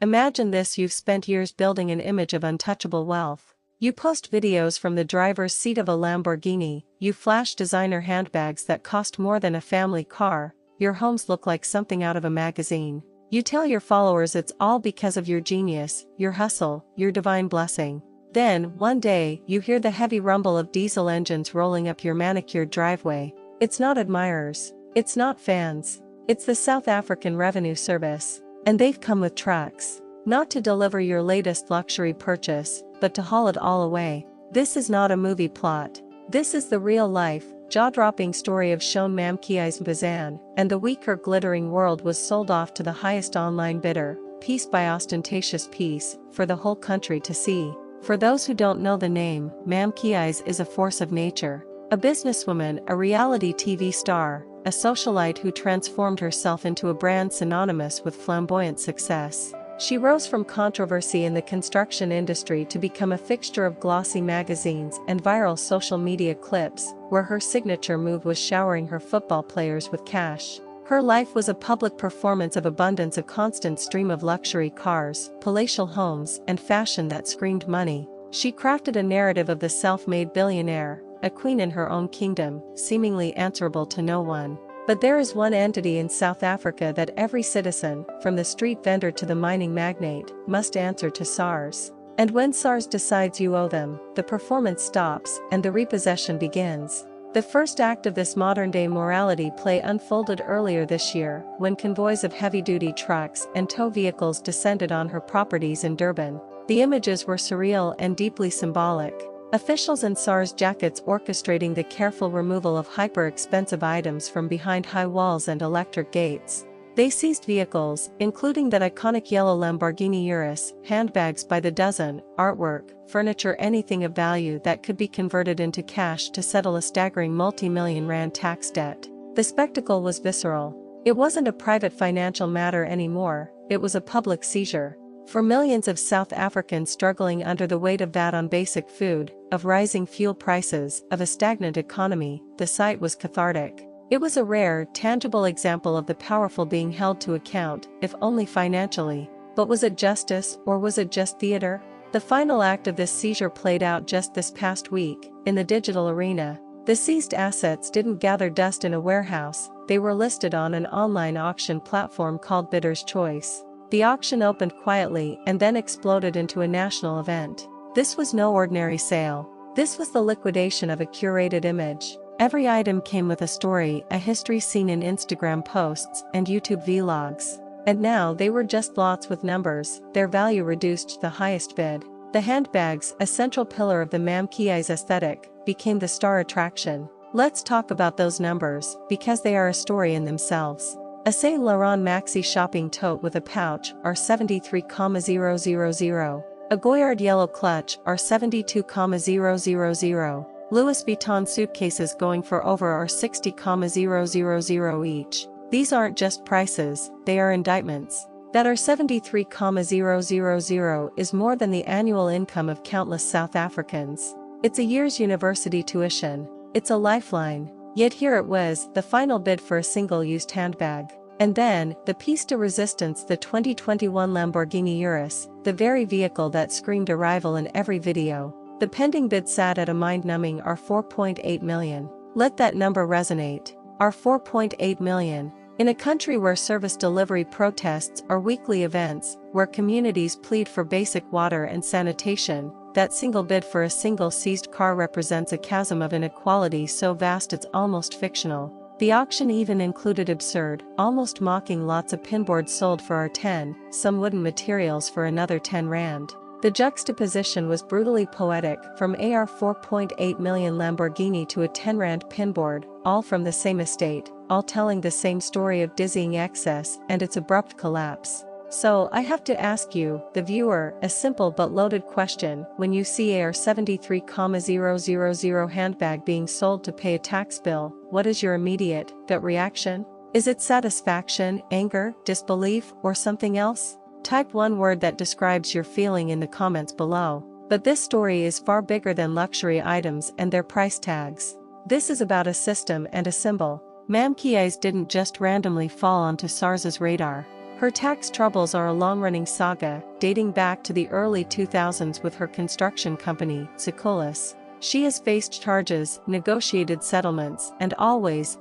Imagine this: you've spent years building an image of untouchable wealth. You post videos from the driver's seat of a Lamborghini, you flash designer handbags that cost more than a family car, your homes look like something out of a magazine. You tell your followers it's all because of your genius, your hustle, your divine blessing. Then, one day, you hear the heavy rumble of diesel engines rolling up your manicured driveway. It's not admirers. It's not fans. It's the South African Revenue Service. And they've come with trucks. Not to deliver your latest luxury purchase, but to haul it all away. This is not a movie plot. This is the real-life, jaw-dropping story of Shauwn MaMkhize Mbazan, and the weaker glittering world was sold off to the highest online bidder, piece by ostentatious piece, for the whole country to see. For those who don't know the name, MaMkhize is a force of nature. A businesswoman, a reality TV star, a socialite who transformed herself into a brand synonymous with flamboyant success. She rose from controversy in the construction industry to become a fixture of glossy magazines and viral social media clips, where her signature move was showering her football players with cash. Her life was a public performance of abundance, a constant stream of luxury cars, palatial homes, and fashion that screamed money. She crafted a narrative of the self-made billionaire, a queen in her own kingdom, seemingly answerable to no one. But there is one entity in South Africa that every citizen, from the street vendor to the mining magnate, must answer to: SARS. And when SARS decides you owe them, the performance stops and the repossession begins. The first act of this modern-day morality play unfolded earlier this year, when convoys of heavy-duty trucks and tow vehicles descended on her properties in Durban. The images were surreal and deeply symbolic. Officials in SARS jackets orchestrating the careful removal of hyper-expensive items from behind high walls and electric gates. They seized vehicles, including that iconic yellow Lamborghini Urus, handbags by the dozen, artwork, furniture, anything of value that could be converted into cash to settle a staggering multi-million rand tax debt. The spectacle was visceral. It wasn't a private financial matter anymore, it was a public seizure. For millions of South Africans struggling under the weight of VAT on basic food, of rising fuel prices, of a stagnant economy, the sight was cathartic. It was a rare, tangible example of the powerful being held to account, if only financially. But was it justice, or was it just theater? The final act of this seizure played out just this past week, in the digital arena. The seized assets didn't gather dust in a warehouse, they were listed on an online auction platform called Bidder's Choice. The auction opened quietly and then exploded into a national event. This was no ordinary sale. This was the liquidation of a curated image. Every item came with a story, a history seen in Instagram posts and YouTube vlogs. And now they were just lots with numbers, their value reduced to the highest bid. The handbags, a central pillar of the MaMkhize aesthetic, became the star attraction. Let's talk about those numbers, because they are a story in themselves. A Saint Laurent maxi shopping tote with a pouch, R73,000. A Goyard yellow clutch, R72,000. Louis Vuitton suitcases going for over R60,000 each. These aren't just prices, they are indictments. That R73,000 is more than the annual income of countless South Africans. It's a year's university tuition. It's a lifeline. Yet here it was, the final bid for a single-used handbag. And then, the piece de resistance, the 2021 Lamborghini Urus, the very vehicle that screamed arrival in every video. The pending bid sat at a mind-numbing R4.8 million. Let that number resonate. R4.8 million. In a country where service delivery protests are weekly events, where communities plead for basic water and sanitation, that single bid for a single seized car represents a chasm of inequality so vast it's almost fictional. The auction even included absurd, almost mocking lots of pinboards sold for R10, some wooden materials for another 10 rand. The juxtaposition was brutally poetic, from AR 4.8 million Lamborghini to a 10 rand pinboard, all from the same estate, all telling the same story of dizzying excess and its abrupt collapse. So I have to ask you, the viewer, a simple but loaded question: when you see AR 73,000 handbag being sold to pay a tax bill, what is your immediate gut reaction? Is it satisfaction, anger, disbelief, or something else? Type one word that describes your feeling in the comments below. But this story is far bigger than luxury items and their price tags. This is about a system and a symbol. MaMkhize didn't just randomly fall onto SARS's radar. Her tax troubles are a long-running saga, dating back to the early 2000s with her construction company, Secoulis. She has faced charges, negotiated settlements, and always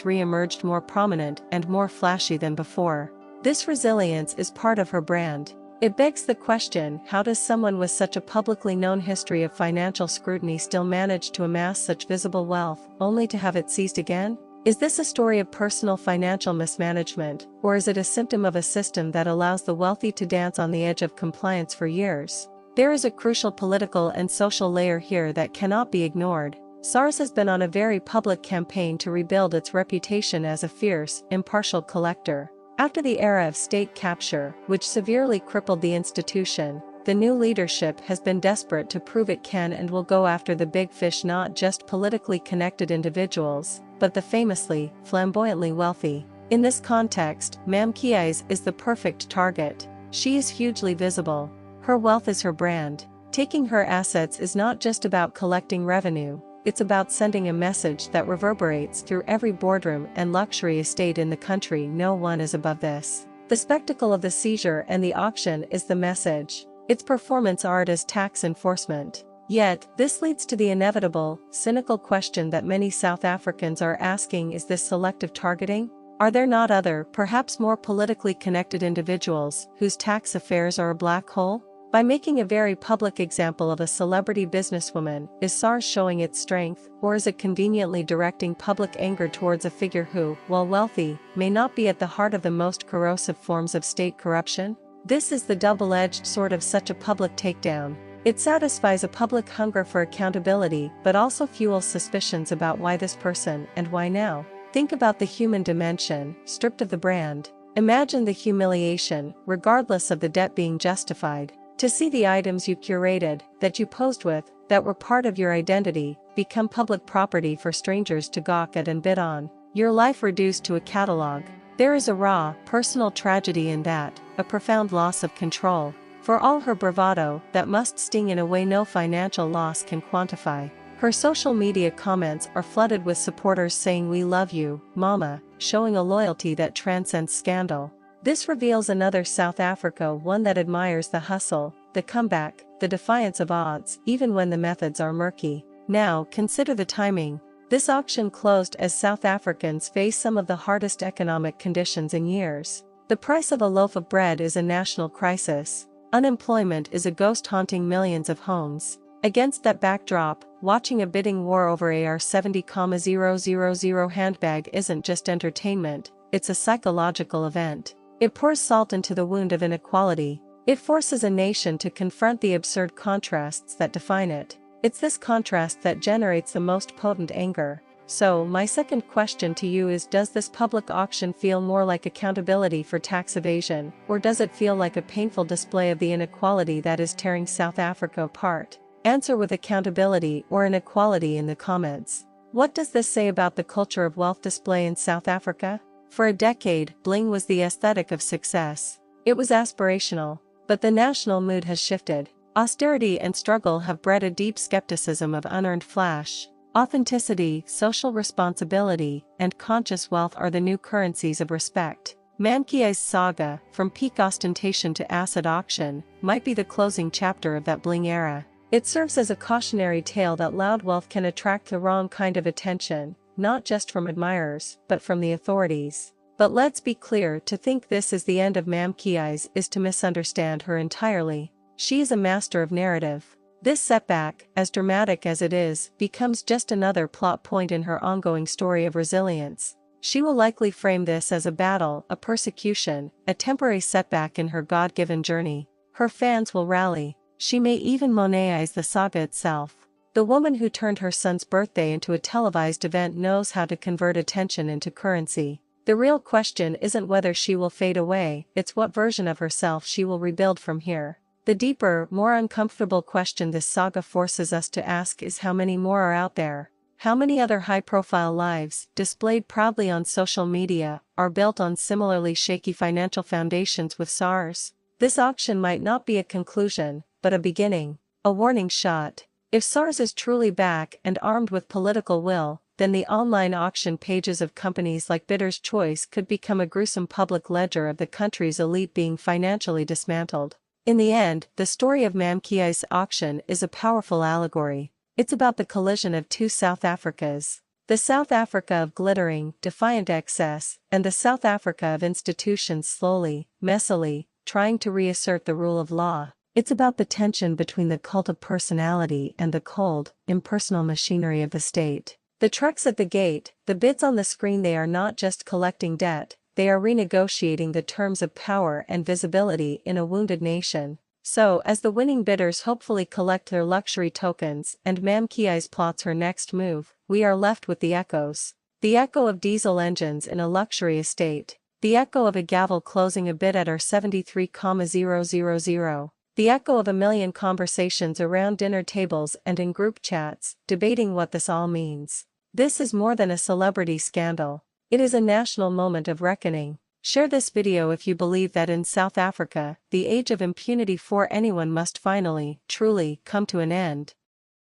re-emerged more prominent and more flashy than before. This resilience is part of her brand. It begs the question, how does someone with such a publicly known history of financial scrutiny still manage to amass such visible wealth, only to have it seized again? Is this a story of personal financial mismanagement, or is it a symptom of a system that allows the wealthy to dance on the edge of compliance for years? There is a crucial political and social layer here that cannot be ignored. SARS has been on a very public campaign to rebuild its reputation as a fierce, impartial collector. After the era of state capture, which severely crippled the institution, the new leadership has been desperate to prove it can and will go after the big fish, not just politically connected individuals, but the famously, flamboyantly wealthy. In this context, MaMkhize is the perfect target. She is hugely visible. Her wealth is her brand. Taking her assets is not just about collecting revenue, it's about sending a message that reverberates through every boardroom and luxury estate in the country. No one is above this. The spectacle of the seizure and the auction is the message. It's performance art as tax enforcement. Yet, this leads to the inevitable, cynical question that many South Africans are asking: is this selective targeting? Are there not other, perhaps more politically connected individuals, whose tax affairs are a black hole? By making a very public example of a celebrity businesswoman, is SARS showing its strength, or is it conveniently directing public anger towards a figure who, while wealthy, may not be at the heart of the most corrosive forms of state corruption? This is the double-edged sword of such a public takedown. It satisfies a public hunger for accountability but also fuels suspicions about why this person and why now. Think about the human dimension, stripped of the brand. Imagine the humiliation, regardless of the debt being justified. To see the items you curated, that you posed with, that were part of your identity, become public property for strangers to gawk at and bid on. Your life reduced to a catalog. There is a raw, personal tragedy in that, a profound loss of control. For all her bravado, that must sting in a way no financial loss can quantify. Her social media comments are flooded with supporters saying "We love you, mama," showing a loyalty that transcends scandal. This reveals another South Africa, one that admires the hustle, the comeback, the defiance of odds, even when the methods are murky. Now, consider the timing. This auction closed as South Africans face some of the hardest economic conditions in years. The price of a loaf of bread is a national crisis. Unemployment is a ghost haunting millions of homes. Against that backdrop, watching a bidding war over a R70,000 handbag isn't just entertainment, it's a psychological event. It pours salt into the wound of inequality. It forces a nation to confront the absurd contrasts that define it. It's this contrast that generates the most potent anger. So, my second question to you is: does this public auction feel more like accountability for tax evasion, or does it feel like a painful display of the inequality that is tearing South Africa apart? Answer with accountability or inequality in the comments. What does this say about the culture of wealth display in South Africa? For a decade, bling was the aesthetic of success. It was aspirational, but the national mood has shifted. Austerity and struggle have bred a deep skepticism of unearned flash. Authenticity, social responsibility, and conscious wealth are the new currencies of respect. MaMkhize's saga, from peak ostentation to acid auction, might be the closing chapter of that bling era. It serves as a cautionary tale that loud wealth can attract the wrong kind of attention, not just from admirers, but from the authorities. But let's be clear, to think this is the end of MaMkhize is to misunderstand her entirely. She is a master of narrative. This setback, as dramatic as it is, becomes just another plot point in her ongoing story of resilience. She will likely frame this as a battle, a persecution, a temporary setback in her God-given journey. Her fans will rally. She may even Monetize the saga itself. The woman who turned her son's birthday into a televised event knows how to convert attention into currency. The real question isn't whether she will fade away, it's what version of herself she will rebuild from here. The deeper, more uncomfortable question this saga forces us to ask is: how many more are out there? How many other high-profile lives, displayed proudly on social media, are built on similarly shaky financial foundations with SARS? This auction might not be a conclusion, but a beginning, a warning shot. If SARS is truly back and armed with political will, then the online auction pages of companies like Bidder's Choice could become a gruesome public ledger of the country's elite being financially dismantled. In the end, the story of MaMkhize auction is a powerful allegory. It's about the collision of two South Africas. The South Africa of glittering, defiant excess, and the South Africa of institutions slowly, messily, trying to reassert the rule of law. It's about the tension between the cult of personality and the cold, impersonal machinery of the state. The trucks at the gate, the bids on the screen, they are not just collecting debt, they are renegotiating the terms of power and visibility in a wounded nation. So, as the winning bidders hopefully collect their luxury tokens and MaMkhize plots her next move, we are left with the echoes. The echo of diesel engines in a luxury estate. The echo of a gavel closing a bid at R73,000. The echo of a million conversations around dinner tables and in group chats, debating what this all means. This is more than a celebrity scandal. It is a national moment of reckoning. Share this video if you believe that in South Africa, the age of impunity for anyone must finally, truly, come to an end.